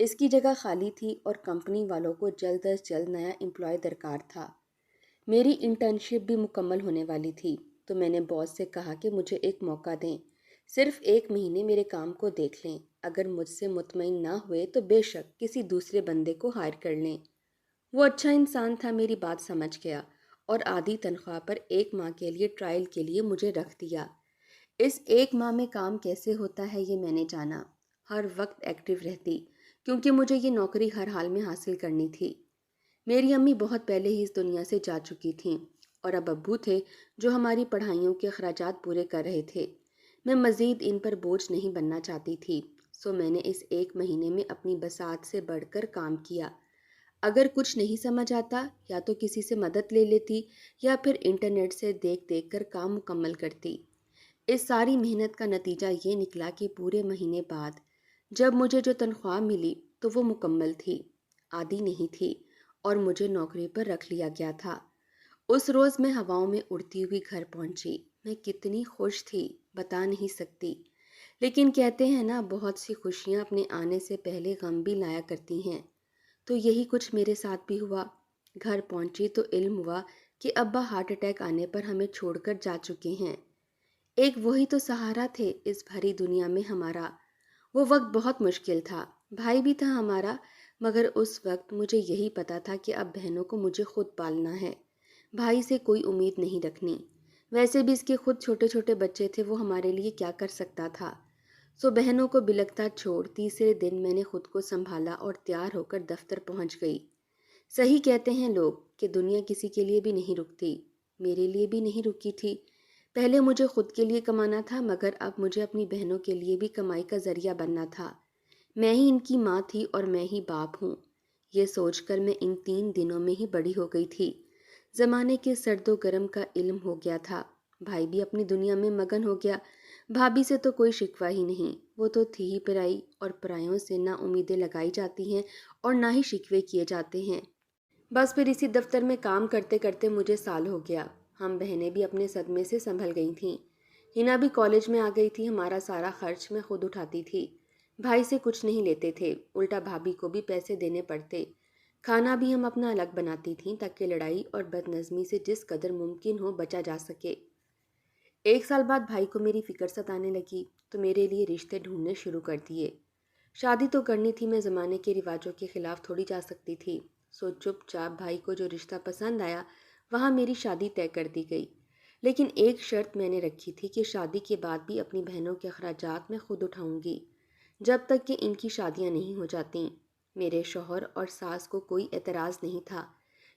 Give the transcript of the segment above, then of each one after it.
اس کی جگہ خالی تھی اور کمپنی والوں کو جلد از جلد نیا امپلائی درکار تھا۔ میری انٹرنشپ بھی مکمل ہونے والی تھی، تو میں نے باس سے کہا کہ مجھے ایک موقع دیں، صرف 1 مہینے میرے کام کو دیکھ لیں، اگر مجھ سے مطمئن نہ ہوئے تو بے شک کسی دوسرے بندے کو ہائر کر لیں۔ وہ اچھا انسان تھا، میری بات سمجھ گیا اور آدھی تنخواہ پر 1 ماہ کے لیے ٹرائل کے لیے مجھے رکھ دیا۔ اس 1 ماہ میں کام کیسے ہوتا ہے یہ میں نے جانا، ہر وقت ایکٹیو رہتی، کیونکہ مجھے یہ نوکری ہر حال میں حاصل کرنی تھی۔ میری امی بہت پہلے ہی اس دنیا سے جا چکی تھیں اور اب ابو تھے جو ہماری پڑھائیوں کے اخراجات پورے کر رہے تھے۔ میں مزید ان پر بوجھ نہیں بننا چاہتی تھی، سو میں نے اس 1 مہینے میں اپنی بساط سے بڑھ کر کام کیا۔ اگر کچھ نہیں سمجھ آتا یا تو کسی سے مدد لے لیتی یا پھر انٹرنیٹ سے دیکھ دیکھ کر کام مکمل کرتی۔ اس ساری محنت کا نتیجہ یہ نکلا کہ پورے مہینے بعد جب مجھے جو تنخواہ ملی تو وہ مکمل تھی، آدھی نہیں تھی، اور مجھے نوکری پر رکھ لیا گیا تھا۔ اس روز میں ہواؤں میں اڑتی ہوئی گھر پہنچی۔ میں کتنی خوش تھی بتا نہیں سکتی، لیکن کہتے ہیں نا، بہت سی خوشیاں اپنے آنے سے پہلے غم بھی لایا کرتی ہیں، تو یہی کچھ میرے ساتھ بھی ہوا۔ گھر پہنچی تو علم ہوا کہ ابا ہارٹ اٹیک آنے پر ہمیں چھوڑ کر جا چکے ہیں۔ ایک وہی تو سہارا تھے اس بھری دنیا میں ہمارا۔ وہ وقت بہت مشکل تھا، بھائی بھی تھا ہمارا، مگر اس وقت مجھے یہی پتا تھا کہ اب بہنوں کو مجھے خود پالنا ہے، بھائی سے کوئی امید نہیں رکھنی۔ ویسے بھی اس کے خود چھوٹے چھوٹے بچے تھے، وہ ہمارے لیے کیا کر سکتا تھا۔ سو بہنوں کو بلکتا چھوڑ تیسرے دن میں نے خود کو سنبھالا اور تیار ہو کر دفتر پہنچ گئی۔ صحیح کہتے ہیں لوگ کہ دنیا کسی کے لیے بھی نہیں رکتی، میرے لیے بھی نہیں رکی تھی۔ پہلے مجھے خود کے لیے کمانا تھا، مگر اب مجھے اپنی بہنوں کے لیے بھی کمائی کا ذریعہ بننا تھا۔ میں ہی ان کی ماں تھی اور میں ہی باپ ہوں، یہ سوچ کر میں ان 3 دنوں میں ہی بڑی ہو گئی تھی۔ زمانے کے سرد و گرم کا علم ہو گیا تھا، بھائی بھی اپنی دنیا میں مگن ہو گیا۔ بھابھی سے تو کوئی شکوہ ہی نہیں، وہ تو تھی ہی پرائی، اور پرائیوں سے نہ امیدیں لگائی جاتی ہیں اور نہ ہی شکوے کیے جاتے ہیں۔ بس پھر اسی دفتر میں کام کرتے کرتے مجھے سال ہو گیا۔ ہم بہنیں بھی اپنے صدمے سے سنبھل گئی تھیں، ہنا بھی کالج میں آ گئی تھی، ہمارا سارا خرچ میں خود اٹھاتی تھی، بھائی سے کچھ نہیں لیتے تھے، الٹا بھابھی کو بھی پیسے دینے پڑتے۔ کھانا بھی ہم اپنا الگ بناتی تھیں تاکہ لڑائی اور بد نظمی سے جس قدر ممکن ہو بچا جا سکے۔ 1 سال بعد بھائی کو میری فکر ستانے لگی تو میرے لیے رشتے ڈھونڈنے شروع کر دیے۔ شادی تو کرنی تھی، میں زمانے کے رواجوں کے خلاف تھوڑی جا سکتی تھی، سو چپ چاپ بھائی کو جو رشتہ پسند آیا وہاں میری شادی طے کر دی گئی۔ لیکن ایک شرط میں نے رکھی تھی کہ شادی کے بعد بھی اپنی بہنوں کے اخراجات میں خود اٹھاؤں گی، جب تک کہ ان کی شادیاں نہیں ہو جاتیں۔ میرے شوہر اور ساس کو کوئی اعتراض نہیں تھا۔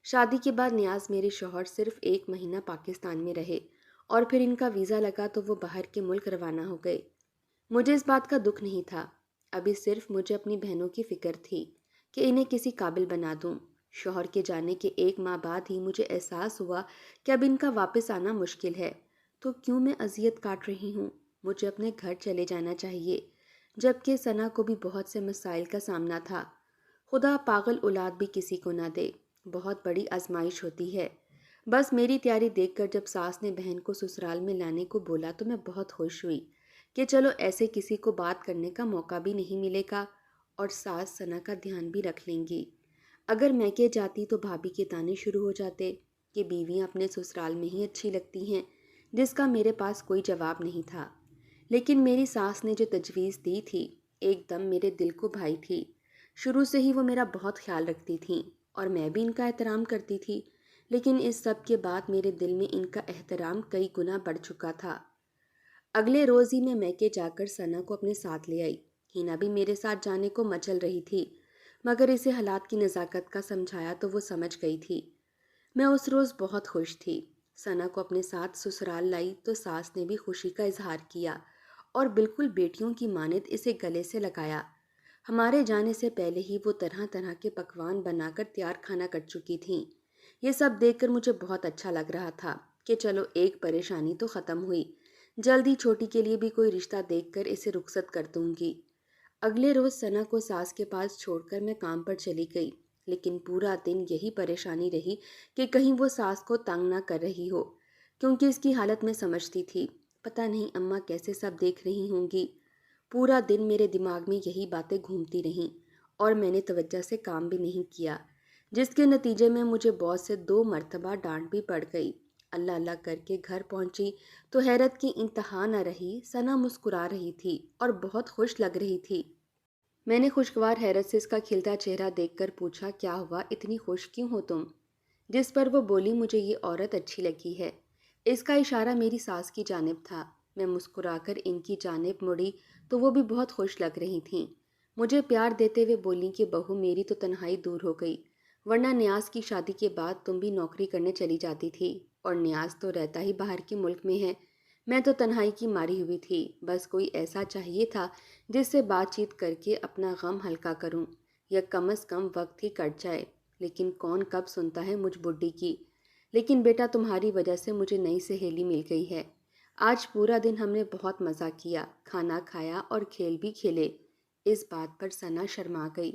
شادی کے بعد نیاز میرے شوہر صرف 1 مہینہ پاکستان میں رہے اور پھر ان کا ویزا لگا تو وہ باہر کے ملک روانہ ہو گئے۔ مجھے اس بات کا دکھ نہیں تھا، ابھی صرف مجھے اپنی بہنوں کی فکر تھی کہ انہیں کسی قابل بنا دوں۔ شوہر کے جانے کے 1 ماہ بعد ہی مجھے احساس ہوا کہ اب ان کا واپس آنا مشکل ہے، تو کیوں میں اذیت کاٹ رہی ہوں، مجھے اپنے گھر چلے جانا چاہیے۔ جبکہ ثنا کو بھی بہت سے مسائل کا سامنا تھا۔ خدا پاگل اولاد بھی کسی کو نہ دے، بہت بڑی آزمائش ہوتی ہے۔ بس میری تیاری دیکھ کر جب ساس نے بہن کو سسرال میں لانے کو بولا تو میں بہت خوش ہوئی کہ چلو ایسے کسی کو بات کرنے کا موقع بھی نہیں ملے گا اور ساس ثنا کا دھیان بھی رکھ لیں گی۔ اگر میکے جاتی تو بھابھی کے تانے شروع ہو جاتے کہ بیویاں اپنے سسرال میں ہی اچھی لگتی ہیں، جس کا میرے پاس کوئی جواب نہیں تھا۔ لیکن میری ساس نے جو تجویز دی تھی ایک دم میرے دل کو بھائی تھی۔ شروع سے ہی وہ میرا بہت خیال رکھتی تھیں اور میں بھی ان کا احترام کرتی تھی، لیکن اس سب کے بعد میرے دل میں ان کا احترام کئی گنا بڑھ چکا تھا۔ اگلے روز ہی میں میکے جا کر ثنا کو اپنے ساتھ لے آئی۔ ہنا بھی میرے ساتھ جانے کو مچل رہی تھی، مگر اسے حالات کی نزاکت کا سمجھایا تو وہ سمجھ گئی تھی۔ میں اس روز بہت خوش تھی۔ ثنا کو اپنے ساتھ سسرال لائی تو ساس نے بھی خوشی کا اظہار کیا اور بالکل بیٹیوں کی مانند اسے گلے سے لگایا۔ ہمارے جانے سے پہلے ہی وہ طرح طرح کے پکوان بنا کر تیار کھانا کر چکی تھیں۔ یہ سب دیکھ کر مجھے بہت اچھا لگ رہا تھا کہ چلو ایک پریشانی تو ختم ہوئی، جلدی چھوٹی کے لیے بھی کوئی رشتہ دیکھ کر اسے رخصت کر دوں گی۔ اگلے روز ثنا کو ساس کے پاس چھوڑ کر میں کام پر چلی گئی، لیکن پورا دن یہی پریشانی رہی کہ کہیں وہ ساس کو تنگ نہ کر رہی ہو، کیونکہ اس کی حالت میں سمجھتی تھی پتہ نہیں اماں کیسے سب دیکھ رہی ہوں گی۔ پورا دن میرے دماغ میں یہی باتیں گھومتی رہیں اور میں نے توجہ سے کام بھی نہیں کیا، جس کے نتیجے میں مجھے باس سے 2 مرتبہ ڈانٹ بھی پڑ گئی۔ اللہ اللہ کر کے گھر پہنچی تو حیرت کی انتہا نہ رہی۔ ثنا مسکرا رہی تھی اور بہت خوش لگ رہی تھی۔ میں نے خوشگوار حیرت سے اس کا کھلتا چہرہ دیکھ کر پوچھا، کیا ہوا، اتنی خوش کیوں ہو تم؟ جس پر وہ بولی، مجھے یہ عورت اچھی لگی ہے۔ اس کا اشارہ میری ساس کی جانب تھا۔ میں مسکرا کر ان کی جانب مڑی تو وہ بھی بہت خوش لگ رہی تھیں۔ مجھے پیار دیتے ہوئے بولیں کہ بہو میری تو تنہائی دور ہو گئی، ورنہ نیاز کی شادی کے بعد تم بھی نوکری کرنے چلی جاتی تھی، اور نیاز تو رہتا ہی باہر کے ملک میں ہے۔ میں تو تنہائی کی ماری ہوئی تھی، بس کوئی ایسا چاہیے تھا جس سے بات چیت کر کے اپنا غم ہلکا کروں، یا کم از کم وقت ہی کٹ جائے۔ لیکن کون کب سنتا ہے مجھ بڈھی کی۔ لیکن بیٹا تمہاری وجہ سے مجھے نئی سہیلی مل گئی ہے۔ آج پورا دن ہم نے بہت مزہ کیا، کھانا کھایا اور کھیل بھی کھیلے۔ اس بات پر ثنا شرما گئی۔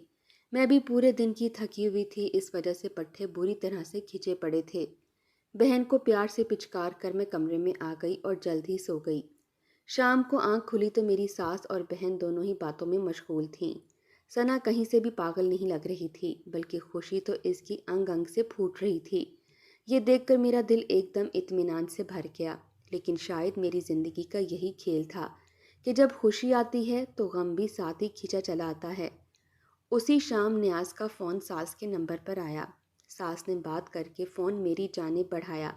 میں بھی پورے دن کی تھکی ہوئی تھی، اس وجہ سے پٹھے بری طرح سے کھچے پڑے تھے۔ بہن کو پیار سے پچکار کر میں کمرے میں آ گئی اور جلد ہی سو گئی۔ شام کو آنکھ کھلی تو میری ساس اور بہن دونوں ہی باتوں میں مشغول تھیں۔ ثنا کہیں سے بھی پاگل نہیں لگ رہی تھی، بلکہ خوشی تو اس کی انگ انگ سے پھوٹ رہی تھی۔ یہ دیکھ کر میرا دل ایک دم اطمینان سے بھر گیا۔ لیکن شاید میری زندگی کا یہی کھیل تھا کہ جب خوشی آتی ہے تو غم بھی ساتھ ہی کھینچا چلا آتا ہے۔ اسی شام نیاز کا فون ساس کے نمبر پر آیا۔ ساس نے بات کر کے فون میری جانب بڑھایا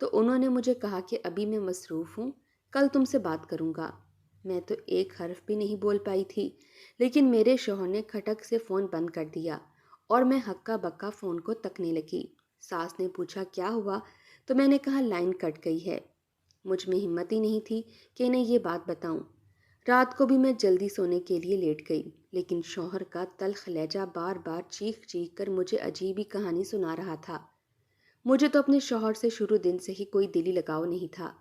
تو انہوں نے مجھے کہا کہ ابھی میں مصروف ہوں، کل تم سے بات کروں گا۔ میں تو ایک حرف بھی نہیں بول پائی تھی، لیکن میرے شوہر نے کھٹک سے فون بند کر دیا اور میں ہکا بکا فون کو تکنے لگی۔ ساس نے پوچھا کیا ہوا تو میں نے کہا لائن کٹ گئی ہے۔ مجھ میں ہمت ہی نہیں تھی کہ انہیں یہ بات بتاؤں۔ رات کو بھی میں جلدی سونے کے لیے لیٹ گئی، لیکن شوہر کا تلخ لہجہ بار بار چیخ چیخ کر مجھے عجیب ہی کہانی سنا رہا تھا۔ مجھے تو اپنے شوہر سے شروع دن سے ہی کوئی دلی لگاؤ نہیں تھا۔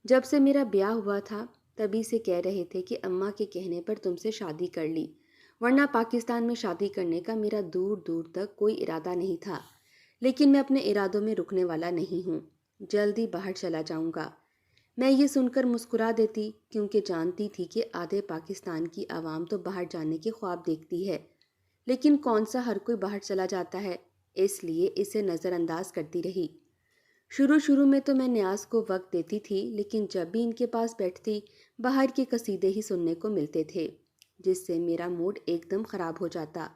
جب سے میرا بیاہ ہوا تھا تبھی سے کہہ رہے تھے کہ اماں کے کہنے پر تم سے شادی کر لی، ورنہ پاکستان میں شادی کرنے کا میرا دور دور تک کوئی ارادہ نہیں تھا۔ لیکن میں اپنے ارادوں میں رکنے والا نہیں ہوں، جلدی باہر چلا جاؤں گا۔ میں یہ سن کر مسکرا دیتی، کیونکہ جانتی تھی کہ آدھے پاکستان کی عوام تو باہر جانے کے خواب دیکھتی ہے، لیکن کون سا ہر کوئی باہر چلا جاتا ہے، اس لیے اسے نظر انداز کرتی رہی۔ شروع میں تو میں نیاز کو وقت دیتی تھی، لیکن جب بھی ان کے پاس بیٹھتی باہر کے قصیدے ہی سننے کو ملتے تھے، جس سے میرا موڈ ایک دم خراب ہو جاتا۔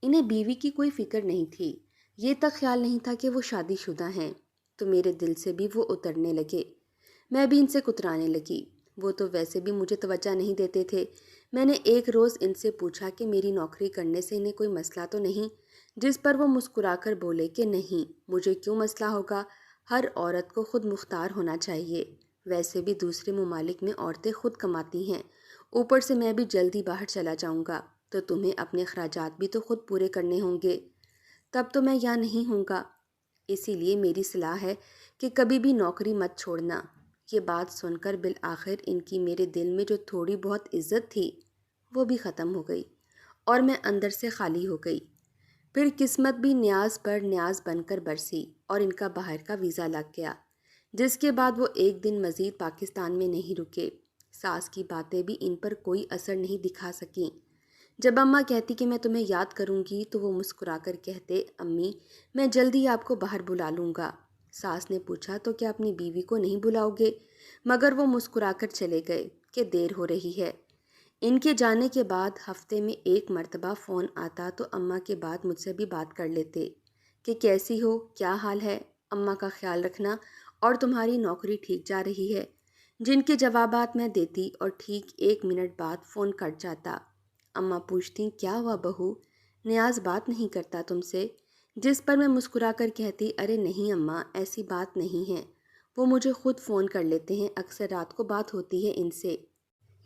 انہیں بیوی کی کوئی فکر نہیں تھی، یہ تک خیال نہیں تھا کہ وہ شادی شدہ ہیں، تو میرے دل سے بھی وہ اترنے لگے۔ میں بھی ان سے کترانے لگی۔ وہ تو ویسے بھی مجھے توجہ نہیں دیتے تھے۔ میں نے ایک روز ان سے پوچھا کہ میری نوکری کرنے سے انہیں کوئی مسئلہ تو نہیں، جس پر وہ مسکرا کر بولے کہ نہیں، مجھے کیوں مسئلہ ہوگا، ہر عورت کو خود مختار ہونا چاہیے، ویسے بھی دوسرے ممالک میں عورتیں خود کماتی ہیں، اوپر سے میں بھی جلدی باہر چلا جاؤں گا تو تمہیں اپنے اخراجات بھی تو خود پورے کرنے ہوں گے، تب تو میں یہاں نہیں ہوں گا، اسی لیے میری صلاح ہے کہ کبھی بھی نوکری مت چھوڑنا۔ یہ بات سن کر بالآخر ان کی میرے دل میں جو تھوڑی بہت عزت تھی وہ بھی ختم ہو گئی اور میں اندر سے خالی ہو گئی۔ پھر قسمت بھی نیاز پر نیاز بن کر برسی اور ان کا باہر کا ویزا لگ گیا، جس کے بعد وہ ایک دن مزید پاکستان میں نہیں رکے۔ ساس کی باتیں بھی ان پر کوئی اثر نہیں دکھا سکیں۔ جب اماں کہتی کہ میں تمہیں یاد کروں گی تو وہ مسکرا کر کہتے، امی میں جلدی آپ کو باہر بلا لوں گا۔ ساس نے پوچھا تو کیا اپنی بیوی کو نہیں بلاؤ گے؟ مگر وہ مسکرا کر چلے گئے کہ دیر ہو رہی ہے۔ ان کے جانے کے بعد ہفتے میں 1 مرتبہ فون آتا تو اماں کے بعد مجھ سے بھی بات کر لیتے کہ کیسی ہو، کیا حال ہے، اماں کا خیال رکھنا اور تمہاری نوکری ٹھیک جا رہی ہے، جن کے جوابات میں دیتی اور ٹھیک 1 منٹ بعد فون کٹ جاتا۔ اماں پوچھتی کیا ہوا بہو، نیاز بات نہیں کرتا تم سے؟ جس پر میں مسکرا کر کہتی ارے نہیں اماں، ایسی بات نہیں ہے، وہ مجھے خود فون کر لیتے ہیں، اکثر رات کو بات ہوتی ہے ان سے،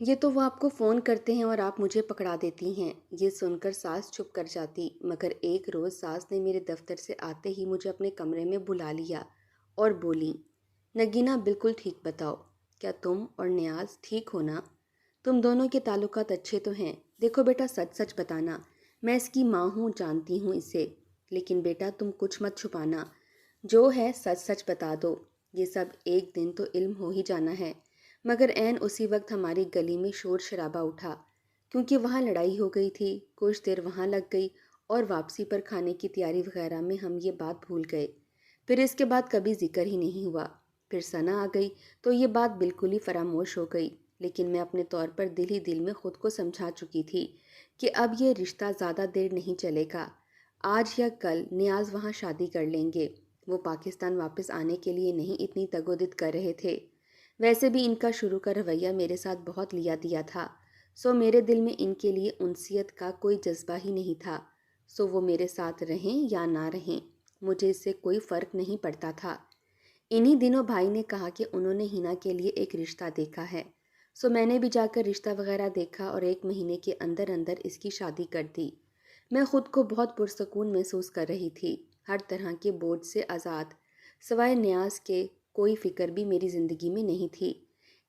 یہ تو وہ آپ کو فون کرتے ہیں اور آپ مجھے پکڑا دیتی ہیں۔ یہ سن کر ساس چپ کر جاتی، مگر ایک روز ساس نے میرے دفتر سے آتے ہی مجھے اپنے کمرے میں بلا لیا اور بولی، نگینہ بالکل ٹھیک بتاؤ، کیا تم اور نیاز ٹھیک ہو نا؟ تم دونوں کے تعلقات اچھے تو ہیں؟ دیکھو بیٹا سچ سچ بتانا، میں اس کی ماں ہوں، جانتی ہوں اسے، لیکن بیٹا تم کچھ مت چھپانا، جو ہے سچ سچ بتا دو، یہ سب ایک دن تو علم ہو ہی جانا ہے۔ مگر عین اسی وقت ہماری گلی میں شور شرابہ اٹھا، کیونکہ وہاں لڑائی ہو گئی تھی۔ کچھ دیر وہاں لگ گئی اور واپسی پر کھانے کی تیاری وغیرہ میں ہم یہ بات بھول گئے۔ پھر اس کے بعد کبھی ذکر ہی نہیں ہوا۔ پھر ثنا آ گئی تو یہ بات بالکل ہی فراموش ہو گئی، لیکن میں اپنے طور پر دل ہی دل میں خود کو سمجھا چکی تھی کہ اب یہ رشتہ زیادہ دیر نہیں چلے گا۔ آج یا کل نیاز وہاں شادی کر لیں گے۔ وہ پاکستان واپس آنے کے لیے نہیں اتنی تگودد کر رہے تھے۔ ویسے بھی ان کا شروع کا رویہ میرے ساتھ بہت لیا دیا تھا، سو میرے دل میں ان کے لیے انسیت کا کوئی جذبہ ہی نہیں تھا۔ سو وہ میرے ساتھ رہیں یا نہ رہیں، مجھے اس سے کوئی فرق نہیں پڑتا تھا۔ انہی دنوں بھائی نے کہا کہ انہوں نے ہنا کے لیے ایک رشتہ دیکھا ہے، سو میں نے بھی جا کر رشتہ وغیرہ دیکھا اور 1 مہینے کے اندر اندر اس کی شادی کر دی۔ میں خود کو بہت پرسکون محسوس کر رہی تھی، ہر طرح کے بوجھ سے آزاد، سوائے نیاز کے کوئی فکر بھی میری زندگی میں نہیں تھی۔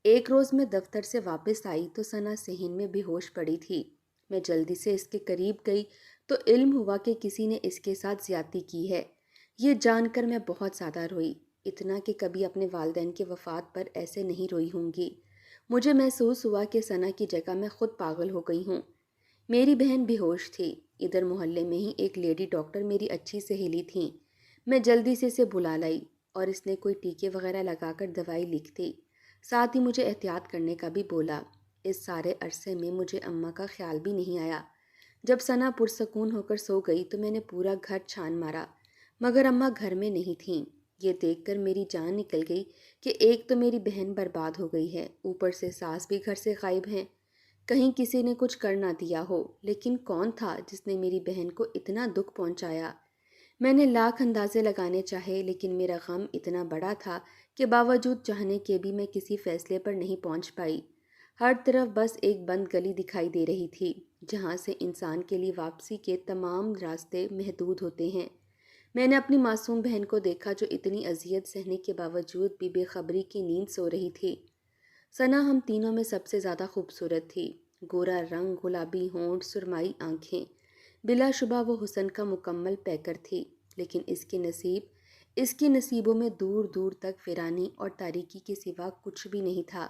ایک روز میں دفتر سے واپس آئی تو ثنا صحن میں بے ہوش پڑی تھی۔ میں جلدی سے اس کے قریب گئی تو علم ہوا کہ کسی نے اس کے ساتھ زیادتی کی ہے۔ یہ جان کر میں بہت زیادہ روئی، اتنا کہ کبھی اپنے والدین کے وفات پر ایسے نہیں روئی ہوں گی۔ مجھے محسوس ہوا کہ ثنا کی جگہ میں خود پاگل ہو گئی ہوں۔ میری بہن بے ہوش تھی۔ ادھر محلے میں ہی ایک لیڈی ڈاکٹر میری اچھی سہیلی تھیں۔ میں جلدی سے اسے بلا لائی اور اس نے کوئی ٹیکے وغیرہ لگا کر دوائی لکھ دی، ساتھ ہی مجھے احتیاط کرنے کا بھی بولا۔ اس سارے عرصے میں مجھے اماں کا خیال بھی نہیں آیا۔ جب ثنا پرسکون ہو کر سو گئی تو میں نے پورا گھر چھان مارا، مگر اماں گھر میں نہیں تھیں۔ یہ دیکھ کر میری جان نکل گئی کہ ایک تو میری بہن برباد ہو گئی ہے، اوپر سے ساس بھی گھر سے غائب ہیں۔ کہیں کسی نے کچھ کر نہ دیا ہو، لیکن کون تھا جس نے میری بہن کو اتنا دکھ پہنچایا؟ میں نے لاکھ اندازے لگانے چاہے، لیکن میرا غم اتنا بڑا تھا کہ باوجود چاہنے کے بھی میں کسی فیصلے پر نہیں پہنچ پائی۔ ہر طرف بس ایک بند گلی دکھائی دے رہی تھی، جہاں سے انسان کے لیے واپسی کے تمام راستے محدود ہوتے ہیں۔ میں نے اپنی معصوم بہن کو دیکھا جو اتنی اذیت سہنے کے باوجود بھی بے خبری کی نیند سو رہی تھی۔ ثنا ہم تینوں میں سب سے زیادہ خوبصورت تھی۔ گورا رنگ، گلابی ہونٹ، سرمائی آنکھیں، بلا شبہ وہ حسن کا مکمل پیکر تھی، لیکن اس کے نصیبوں میں دور دور تک ویرانی اور تاریکی کے سوا کچھ بھی نہیں تھا۔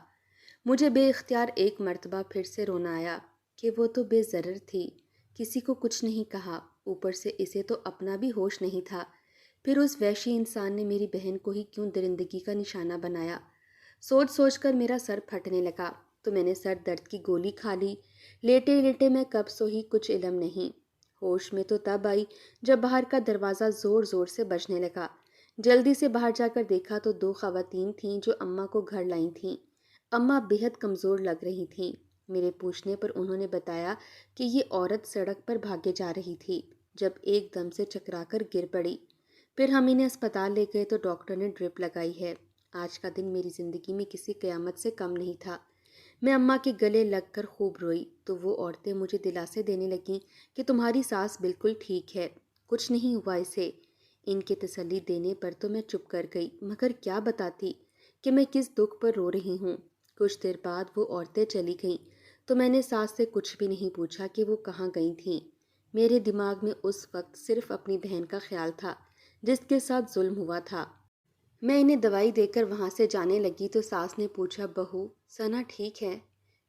مجھے بے اختیار ایک مرتبہ پھر سے رونا آیا کہ وہ تو بے ضرر تھی، کسی کو کچھ نہیں کہا، اوپر سے اسے تو اپنا بھی ہوش نہیں تھا۔ پھر اس وحشی انسان نے میری بہن کو ہی کیوں درندگی کا نشانہ بنایا؟ سوچ سوچ کر میرا سر پھٹنے لگا تو میں نے سر درد کی گولی کھا لی۔ لیٹے لیٹے میں کب سوئی کچھ علم نہیں۔ ہوش میں تو تب آئی جب باہر کا دروازہ زور زور سے بجنے لگا۔ جلدی سے باہر جا کر دیکھا تو 2 خواتین تھیں جو اماں کو گھر لائی تھیں۔ اماں بےحد کمزور لگ رہی تھیں۔ میرے پوچھنے پر انہوں نے بتایا کہ یہ عورت سڑک پر بھاگے جا رہی تھی جب ایک دم سے چکرا کر گر پڑی۔ پھر ہم انہیں اسپتال لے گئے تو ڈاکٹر نے ڈرپ لگائی ہے۔ آج کا دن میری زندگی میں کسی قیامت سے کم نہیں تھا۔ میں اماں کے گلے لگ کر خوب روئی تو وہ عورتیں مجھے دلاسے دینے لگیں کہ تمہاری ساس بالکل ٹھیک ہے، کچھ نہیں ہوا اسے۔ ان کے تسلی دینے پر تو میں چپ کر گئی، مگر کیا بتاتی کہ میں کس دکھ پر رو رہی ہوں۔ کچھ دیر بعد وہ عورتیں چلی گئیں تو میں نے ساس سے کچھ بھی نہیں پوچھا کہ وہ کہاں گئی تھیں۔ میرے دماغ میں اس وقت صرف اپنی بہن کا خیال تھا جس کے ساتھ ظلم ہوا تھا۔ میں انہیں دوائی دے کر وہاں سے جانے لگی تو ساس نے پوچھا، بہو ثنا ٹھیک ہے؟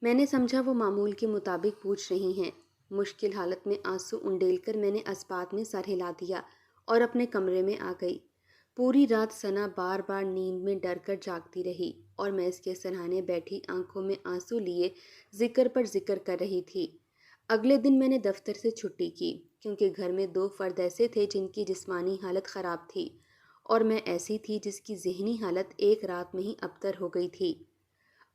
میں نے سمجھا وہ معمول کے مطابق پوچھ رہی ہیں۔ مشکل حالت میں آنسو انڈیل کر میں نے اسبات میں سر ہلا دیا اور اپنے کمرے میں آ گئی۔ پوری رات ثنا بار بار نیند میں ڈر کر جاگتی رہی اور میں اس کے سرہانے بیٹھی آنکھوں میں آنسو لیے ذکر پر ذکر کر رہی تھی۔ اگلے دن میں نے دفتر سے چھٹی کی کیونکہ گھر میں 2 فرد ایسے تھے جن کی جسمانی حالت خراب تھی اور میں ایسی تھی جس کی ذہنی حالت ایک رات میں ہی ابتر ہو گئی تھی۔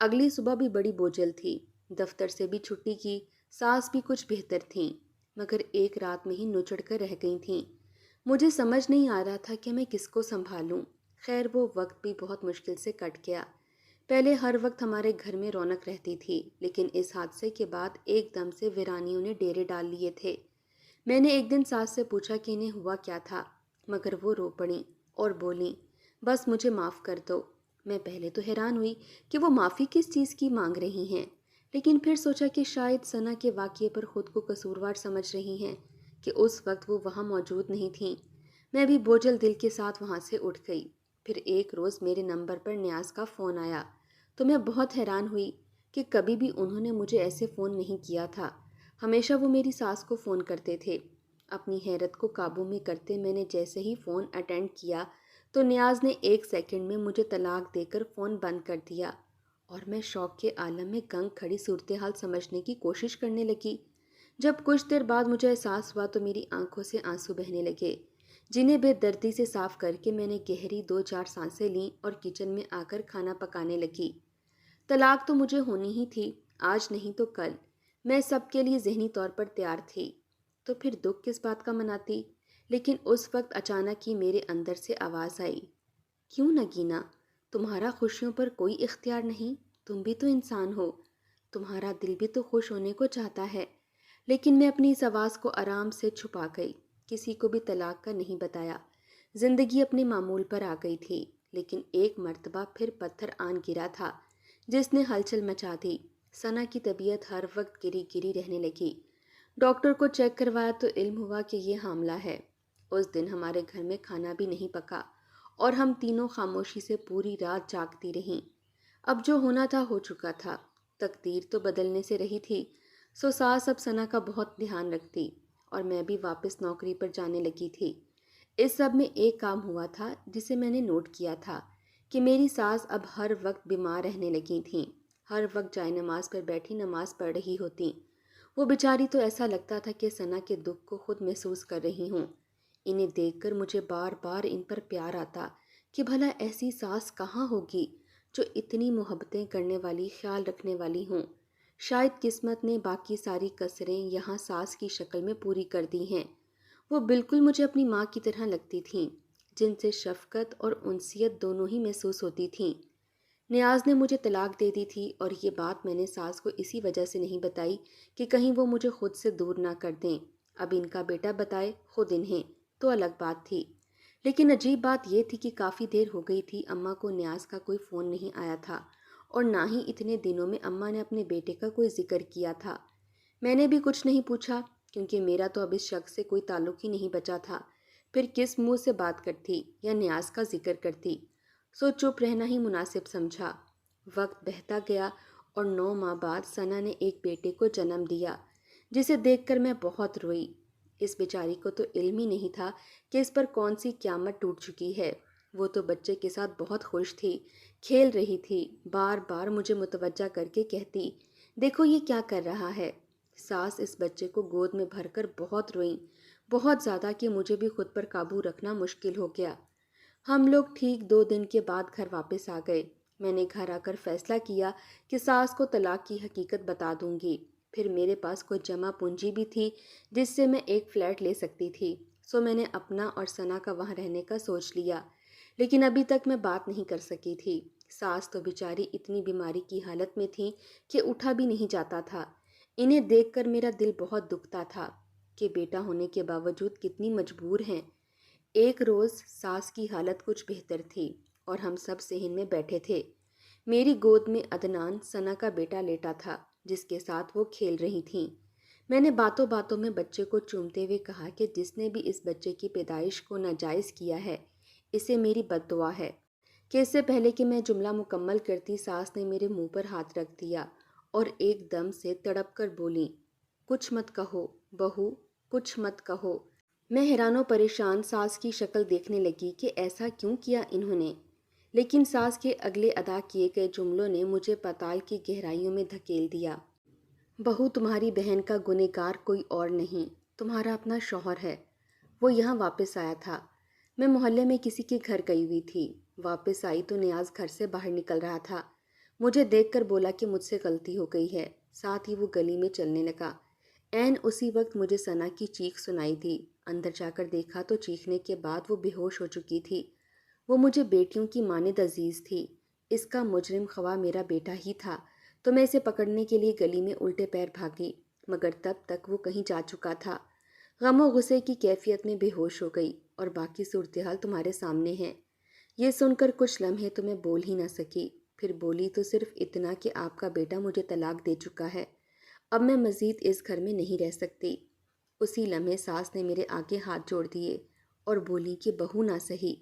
اگلی صبح بھی بڑی بوجھل تھی۔ دفتر سے بھی چھٹی کی، ساس بھی کچھ بہتر تھیں، مگر ایک رات میں ہی نچڑ کر رہ گئی تھیں۔ مجھے سمجھ نہیں آ رہا تھا کہ میں کس کو سنبھالوں۔ خیر وہ وقت بھی بہت مشکل سے کٹ گیا۔ پہلے ہر وقت ہمارے گھر میں رونق رہتی تھی، لیکن اس حادثے کے بعد ایک دم سے ویرانیوں نے ڈیرے ڈال لیے تھے۔ میں نے ایک دن ساس سے پوچھا کہ انہیں ہوا کیا تھا، مگر وہ رو پڑیں اور بولیں، بس مجھے معاف کر دو۔ میں پہلے تو حیران ہوئی کہ وہ معافی کس چیز کی مانگ رہی ہیں، لیکن پھر سوچا کہ شاید ثنا کے واقعے پر خود کو قصوروار سمجھ رہی ہیں کہ اس وقت وہ وہاں موجود نہیں تھیں۔ میں بھی بوجھل دل کے ساتھ وہاں سے اٹھ گئی۔ پھر ایک روز میرے نمبر پر نیاز کا فون آیا تو میں بہت حیران ہوئی کہ کہ کبھی بھی انہوں نے مجھے ایسے فون نہیں کیا تھا۔ ہمیشہ وہ میری ساس کو فون کرتے تھے۔ اپنی حیرت کو قابو میں کرتے میں نے جیسے ہی فون اٹینڈ کیا تو نیاز نے 1 سیکنڈ میں مجھے طلاق دے کر فون بند کر دیا، اور میں شوق کے عالم میں گنگ کھڑی صورتحال سمجھنے کی کوشش کرنے لگی۔ جب کچھ دیر بعد مجھے احساس ہوا تو میری آنکھوں سے آنسو بہنے لگے، جنہیں بے دردی سے صاف کر کے میں نے گہری 2-4 سانسیں لیں اور کچن میں آ کر کھانا پکانے لگی۔ طلاق تو مجھے ہونی ہی تھی، آج نہیں تو کل۔ میں سب کے لیے ذہنی طور پر تیار تھی، تو پھر دکھ کس بات کا مناتی؟ لیکن اس وقت اچانک ہی میرے اندر سے آواز آئی، کیوں نگینا؟ تمہارا خوشیوں پر کوئی اختیار نہیں، تم بھی تو انسان ہو، تمہارا دل بھی تو خوش ہونے کو چاہتا ہے۔ لیکن میں اپنی اس آواز کو آرام سے چھپا گئی، کسی کو بھی طلاق کا نہیں بتایا۔ زندگی اپنے معمول پر آ گئی تھی، لیکن ایک مرتبہ پھر پتھر آن گرا تھا جس نے ہلچل مچا دی۔ ثنا کی طبیعت ہر وقت گری گری رہنے لگی۔ ڈاکٹر کو چیک کروایا تو علم ہوا کہ یہ حاملہ ہے۔ اس دن ہمارے گھر میں کھانا بھی نہیں پکا اور ہم تینوں خاموشی سے پوری رات جاگتی رہیں۔ اب جو ہونا تھا ہو چکا تھا، تقدیر تو بدلنے سے رہی تھی، سو ساس اب ثنا کا بہت دھیان رکھتی اور میں بھی واپس نوکری پر جانے لگی تھی۔ اس سب میں ایک کام ہوا تھا جسے میں نے نوٹ کیا تھا کہ میری ساس اب ہر وقت بیمار رہنے لگی تھیں، ہر وقت جائے نماز پر بیٹھی نماز پڑھ رہی ہوتیں۔ وہ بیچاری تو ایسا لگتا تھا کہ ثنا کے دکھ کو خود محسوس کر رہی ہوں۔ انہیں دیکھ کر مجھے بار بار ان پر پیار آتا کہ بھلا ایسی ساس کہاں ہوگی جو اتنی محبتیں کرنے والی، خیال رکھنے والی ہوں۔ شاید قسمت نے باقی ساری کسریں یہاں ساس کی شکل میں پوری کر دی ہیں۔ وہ بالکل مجھے اپنی ماں کی طرح لگتی تھیں، جن سے شفقت اور انسیت دونوں ہی محسوس ہوتی تھیں۔ نیاز نے مجھے طلاق دے دی تھی اور یہ بات میں نے ساس کو اسی وجہ سے نہیں بتائی کہ کہیں وہ مجھے خود سے دور نہ کر دیں۔ اب ان کا بیٹا بتائے خود انہیں تو الگ بات تھی، لیکن عجیب بات یہ تھی کہ کافی دیر ہو گئی تھی اماں کو نیاز کا کوئی فون نہیں آیا تھا، اور نہ ہی اتنے دنوں میں اماں نے اپنے بیٹے کا کوئی ذکر کیا تھا۔ میں نے بھی کچھ نہیں پوچھا کیونکہ میرا تو اب اس شخص سے کوئی تعلق ہی نہیں بچا تھا۔ پھر کس منہ سے بات کرتی یا نیاز کا ذکر کرتی، سو چپ رہنا ہی مناسب سمجھا۔ وقت بہتا گیا اور 9 ماہ بعد ثنا نے ایک بیٹے کو جنم دیا، جسے دیکھ کر میں بہت روئی۔ اس بیچاری کو تو علم ہی نہیں تھا کہ اس پر کون سی قیامت ٹوٹ چکی ہے۔ وہ تو بچے کے ساتھ بہت خوش تھی، کھیل رہی تھی، بار بار مجھے متوجہ کر کے کہتی، دیکھو یہ کیا کر رہا ہے۔ ساس اس بچے کو گود میں بھر کر بہت روئیں، بہت زیادہ کہ مجھے بھی خود پر قابو رکھنا مشکل ہو گیا۔ ہم لوگ ٹھیک 2 دن کے بعد گھر واپس آ گئے۔ میں نے گھر آ کر فیصلہ کیا کہ ساس کو طلاق کی حقیقت بتا دوں گی۔ پھر میرے پاس کوئی جمع پونجی بھی تھی جس سے میں ایک فلیٹ لے سکتی تھی، سو میں نے اپنا اور ثنا کا وہاں رہنے کا سوچ لیا۔ لیکن ابھی تک میں بات نہیں کر سکی تھی۔ ساس تو بیچاری اتنی بیماری کی حالت میں تھی کہ اٹھا بھی نہیں جاتا تھا۔ انہیں دیکھ کر میرا دل بہت دکھتا تھا کہ بیٹا ہونے کے باوجود کتنی مجبور ہیں۔ ایک روز ساس کی حالت کچھ بہتر تھی اور ہم سب صحن میں بیٹھے تھے۔ میری گود میں عدنان ثنا کا بیٹا لیٹا تھا جس کے ساتھ وہ کھیل رہی تھیں۔ میں نے باتوں باتوں میں بچے کو چومتے ہوئے کہا کہ جس نے بھی اس بچے کی پیدائش کو ناجائز کیا ہے، اسے میری بد دعا ہے۔ کہ اس سے پہلے کہ میں جملہ مکمل کرتی، ساس نے میرے منہ پر ہاتھ رکھ دیا اور ایک دم سے تڑپ کر بولی، کچھ مت کہو بہو، کچھ مت کہو۔ میں حیران و پریشان ساس کی شکل دیکھنے لگی کہ ایسا کیوں کیا انہوں نے، لیکن ساس کے اگلے ادا کیے گئے جملوں نے مجھے پاتال کی گہرائیوں میں دھکیل دیا۔ بہو، تمہاری بہن کا گنہگار کوئی اور نہیں، تمہارا اپنا شوہر ہے۔ وہ یہاں واپس آیا تھا۔ میں محلے میں کسی کے گھر گئی ہوئی تھی، واپس آئی تو نیاز گھر سے باہر نکل رہا تھا۔ مجھے دیکھ کر بولا کہ مجھ سے غلطی ہو گئی ہے، ساتھ ہی وہ گلی میں چلنے لگا۔ عین اسی وقت مجھے ثنا کی چیخ سنائی دی۔ اندر جا کر دیکھا تو چیخنے کے بعد وہ بے ہوش ہو چکی تھی۔ وہ مجھے بیٹیوں کی مانند عزیز تھی۔ اس کا مجرم خواہ میرا بیٹا ہی تھا تو میں اسے پکڑنے کے لیے گلی میں الٹے پیر بھاگی، مگر تب تک وہ کہیں جا چکا تھا۔ غم و غصے کی کیفیت میں بے ہوش ہو گئی، اور باقی صورتحال تمہارے سامنے ہے۔ یہ سن کر کچھ لمحے تو میں بول ہی نہ سکی، پھر بولی تو صرف اتنا کہ آپ کا بیٹا مجھے طلاق دے چکا ہے، اب میں مزید اس گھر میں نہیں رہ سکتی۔ اسی لمحے ساس نے میرے آگے ہاتھ جوڑ دیے اور بولی کہ بہو نہ سہی،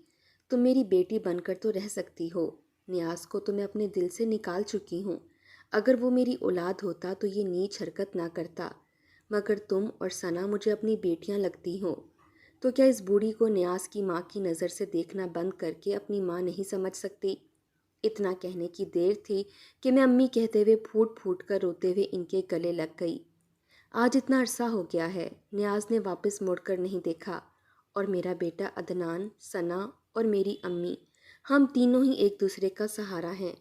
تم میری بیٹی بن کر تو رہ سکتی ہو، نیاز کو تو میں اپنے دل سے نکال چکی ہوں، اگر وہ میری اولاد ہوتا تو یہ نیچ حرکت نہ کرتا، مگر تم اور ثنا مجھے اپنی بیٹیاں لگتی ہو، تو کیا اس بوڑھی کو نیاز کی ماں کی نظر سے دیکھنا بند کر کے اپنی ماں نہیں سمجھ سکتی؟ اتنا کہنے کی دیر تھی کہ میں امی کہتے ہوئے پھوٹ پھوٹ کر روتے ہوئے ان کے گلے لگ گئی۔ آج اتنا عرصہ ہو گیا ہے، نیاز نے واپس مڑ کر نہیں دیکھا، اور میرا بیٹا عدنان، ثنا اور میری امی، ہم تینوں ہی ایک دوسرے کا سہارا ہیں۔